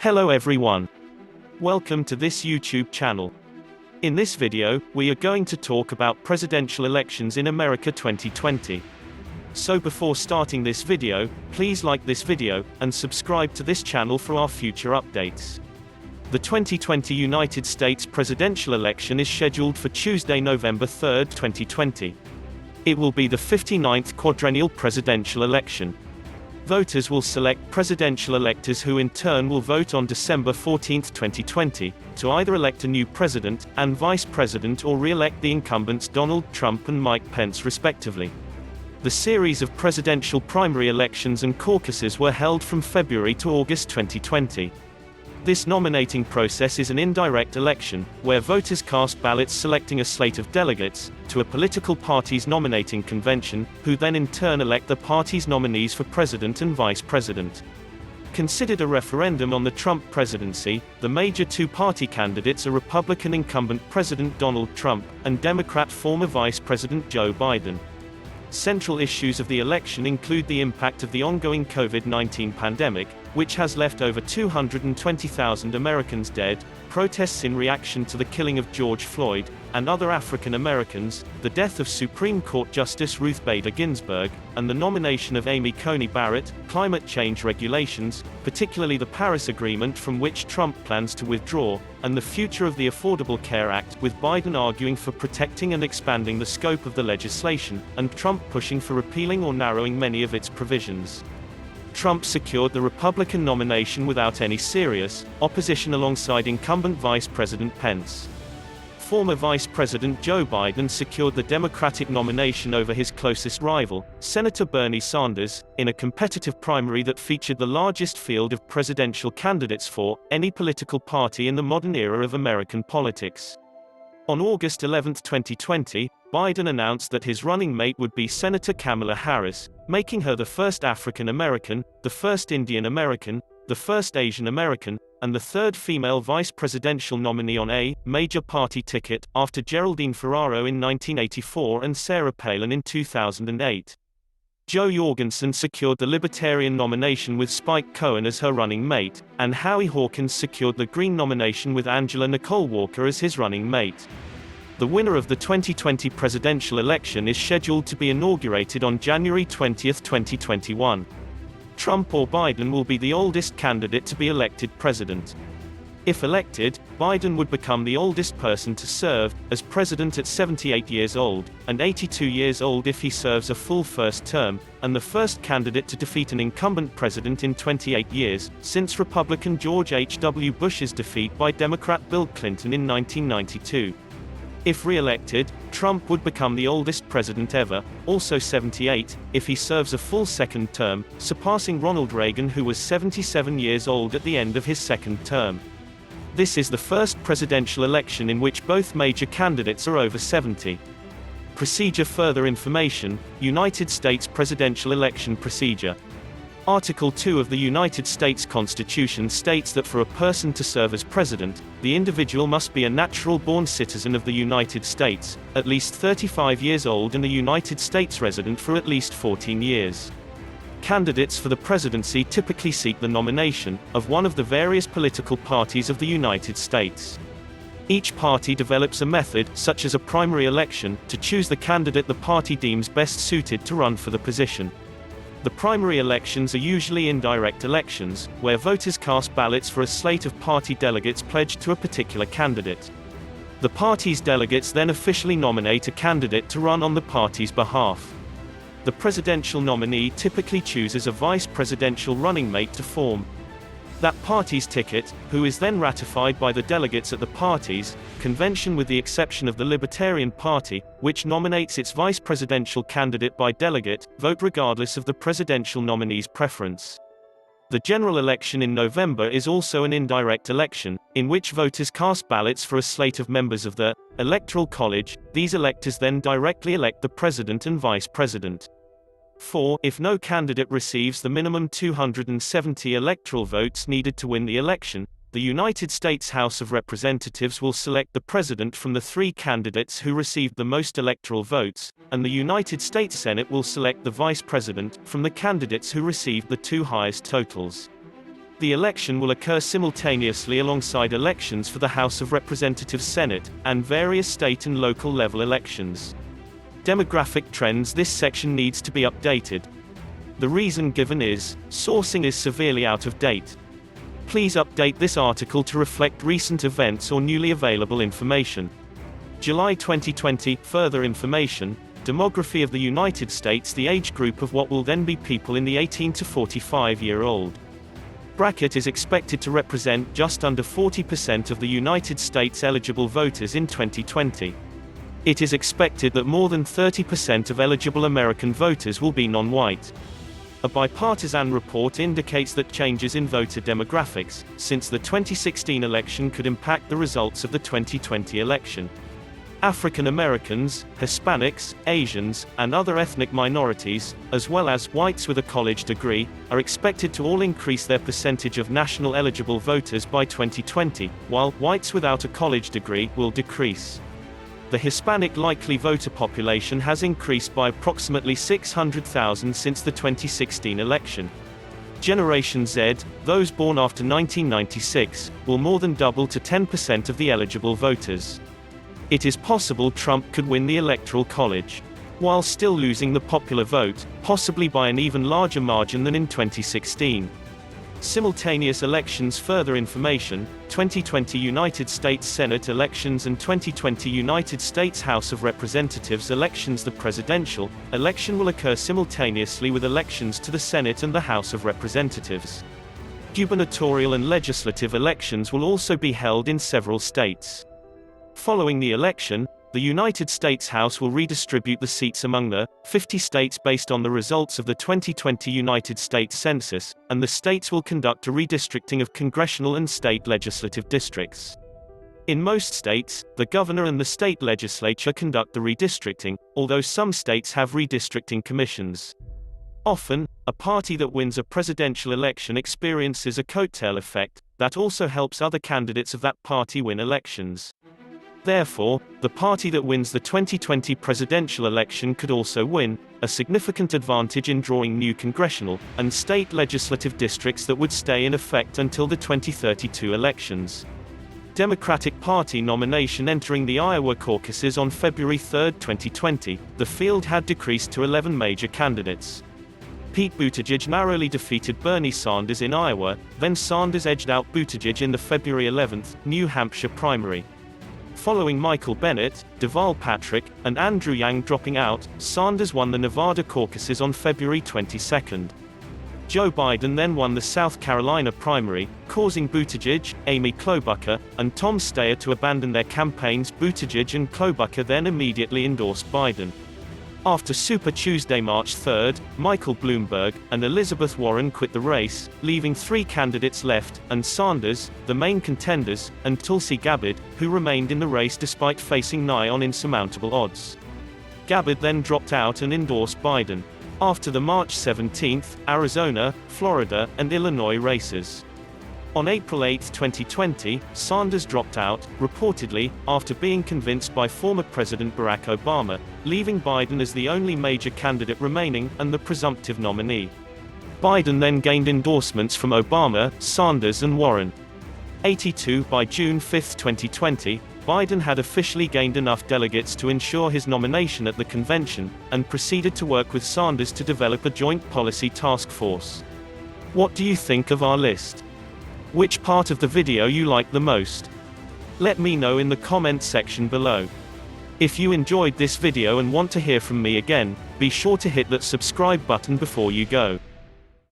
Hello everyone. Welcome to this YouTube channel. In this video, we are going to talk about presidential elections in America 2020. So before starting this video, please like this video, and subscribe to this channel for our future updates. The 2020 United States presidential election is scheduled for Tuesday, November 3, 2020. It will be the 59th quadrennial presidential election. Voters will select presidential electors who in turn will vote on December 14, 2020, to either elect a new president and vice president or re-elect the incumbents Donald Trump and Mike Pence respectively. The series of presidential primary elections and caucuses were held from February to August 2020. This nominating process is an indirect election, where voters cast ballots selecting a slate of delegates to a political party's nominating convention, who then in turn elect the party's nominees for president and vice president. Considered a referendum on the Trump presidency, the major two-party candidates are Republican incumbent President Donald Trump and Democrat former Vice President Joe Biden. Central issues of the election include the impact of the ongoing COVID-19 pandemic, which has left over 220,000 Americans dead, protests in reaction to the killing of George Floyd and other African Americans, the death of Supreme Court Justice Ruth Bader Ginsburg, and the nomination of Amy Coney Barrett, climate change regulations, particularly the Paris Agreement from which Trump plans to withdraw, and the future of the Affordable Care Act, with Biden arguing for protecting and expanding the scope of the legislation, and Trump pushing for repealing or narrowing many of its provisions. Trump secured the Republican nomination without any serious opposition alongside incumbent Vice President Pence. Former Vice President Joe Biden secured the Democratic nomination over his closest rival, Senator Bernie Sanders, in a competitive primary that featured the largest field of presidential candidates for any political party in the modern era of American politics. On August 11, 2020, Biden announced that his running mate would be Senator Kamala Harris, making her the first African American, the first Indian American, the first Asian American, and the third female vice presidential nominee on a major party ticket, after Geraldine Ferraro in 1984 and Sarah Palin in 2008. Jo Jorgensen secured the Libertarian nomination with Spike Cohen as her running mate, and Howie Hawkins secured the Green nomination with Angela Nicole Walker as his running mate. The winner of the 2020 presidential election is scheduled to be inaugurated on January 20, 2021. Trump or Biden will be the oldest candidate to be elected president. If elected, Biden would become the oldest person to serve as president at 78 years old, and 82 years old if he serves a full first term, and the first candidate to defeat an incumbent president in 28 years, since Republican George H.W. Bush's defeat by Democrat Bill Clinton in 1992. If re-elected, Trump would become the oldest president ever, also 78, if he serves a full second term, surpassing Ronald Reagan, who was 77 years old at the end of his second term. This is the first presidential election in which both major candidates are over 70. Procedure. Further information: United States Presidential Election Procedure. Article 2 of the United States Constitution states that for a person to serve as president, the individual must be a natural-born citizen of the United States, at least 35 years old and a United States resident for at least 14 years. Candidates for the presidency typically seek the nomination of one of the various political parties of the United States. Each party develops a method, such as a primary election, to choose the candidate the party deems best suited to run for the position. The primary elections are usually indirect elections, where voters cast ballots for a slate of party delegates pledged to a particular candidate. The party's delegates then officially nominate a candidate to run on the party's behalf. The presidential nominee typically chooses a vice presidential running mate to form that party's ticket, who is then ratified by the delegates at the party's convention with the exception of the Libertarian Party, which nominates its vice presidential candidate by delegate vote regardless of the presidential nominee's preference. The general election in November is also an indirect election, in which voters cast ballots for a slate of members of the Electoral College. These electors then directly elect the president and vice president. 4. If no candidate receives the minimum 270 electoral votes needed to win the election, the United States House of Representatives will select the president from the three candidates who received the most electoral votes, and the United States Senate will select the vice president from the candidates who received the two highest totals. The election will occur simultaneously alongside elections for the House of Representatives, Senate, and various state and local level elections. Demographic trends. This section needs to be updated. The reason given is, sourcing is severely out of date. Please update this article to reflect recent events or newly available information. July 2020, further information, demography of the United States, the age group of what will then be people in the 18 to 45-year-old bracket is expected to represent just under 40% of the United States eligible voters in 2020. It is expected that more than 30% of eligible American voters will be non-white. A bipartisan report indicates that changes in voter demographics since the 2016 election could impact the results of the 2020 election. African Americans, Hispanics, Asians, and other ethnic minorities, as well as whites with a college degree, are expected to all increase their percentage of national eligible voters by 2020, while whites without a college degree will decrease. The Hispanic likely voter population has increased by approximately 600,000 since the 2016 election. Generation Z, those born after 1996, will more than double to 10% of the eligible voters. It is possible Trump could win the Electoral College, while still losing the popular vote, possibly by an even larger margin than in 2016. Simultaneous elections. Further information, 2020 United States Senate elections and 2020 United States House of Representatives elections. The presidential election will occur simultaneously with elections to the Senate and the House of Representatives. Gubernatorial and legislative elections will also be held in several states. Following the election, the United States House will redistribute the seats among the 50 states based on the results of the 2020 United States Census, and the states will conduct a redistricting of congressional and state legislative districts. In most states, the governor and the state legislature conduct the redistricting, although some states have redistricting commissions. Often, a party that wins a presidential election experiences a coattail effect that also helps other candidates of that party win elections. Therefore, the party that wins the 2020 presidential election could also win a significant advantage in drawing new congressional and state legislative districts that would stay in effect until the 2032 elections. Democratic Party nomination. Entering the Iowa caucuses on February 3, 2020, the field had decreased to 11 major candidates. Pete Buttigieg narrowly defeated Bernie Sanders in Iowa, then Sanders edged out Buttigieg in the February 11 New Hampshire primary. Following Michael Bennet, Deval Patrick, and Andrew Yang dropping out, Sanders won the Nevada caucuses on February 22. Joe Biden then won the South Carolina primary, causing Buttigieg, Amy Klobuchar, and Tom Steyer to abandon their campaigns. Buttigieg and Klobuchar then immediately endorsed Biden. After Super Tuesday March 3, Michael Bloomberg and Elizabeth Warren quit the race, leaving 3 candidates left, and Sanders, the main contenders, and Tulsi Gabbard, who remained in the race despite facing nigh on insurmountable odds. Gabbard then dropped out and endorsed Biden. After the March 17, Arizona, Florida, and Illinois races. On April 8, 2020, Sanders dropped out, reportedly, after being convinced by former President Barack Obama, leaving Biden as the only major candidate remaining, and the presumptive nominee. Biden then gained endorsements from Obama, Sanders and Warren. 82 By June 5, 2020, Biden had officially gained enough delegates to ensure his nomination at the convention, and proceeded to work with Sanders to develop a joint policy task force. What do you think of our list? Which part of the video you like the most? Let me know in the comment section below. If you enjoyed this video and want to hear from me again, be sure to hit that subscribe button before you go.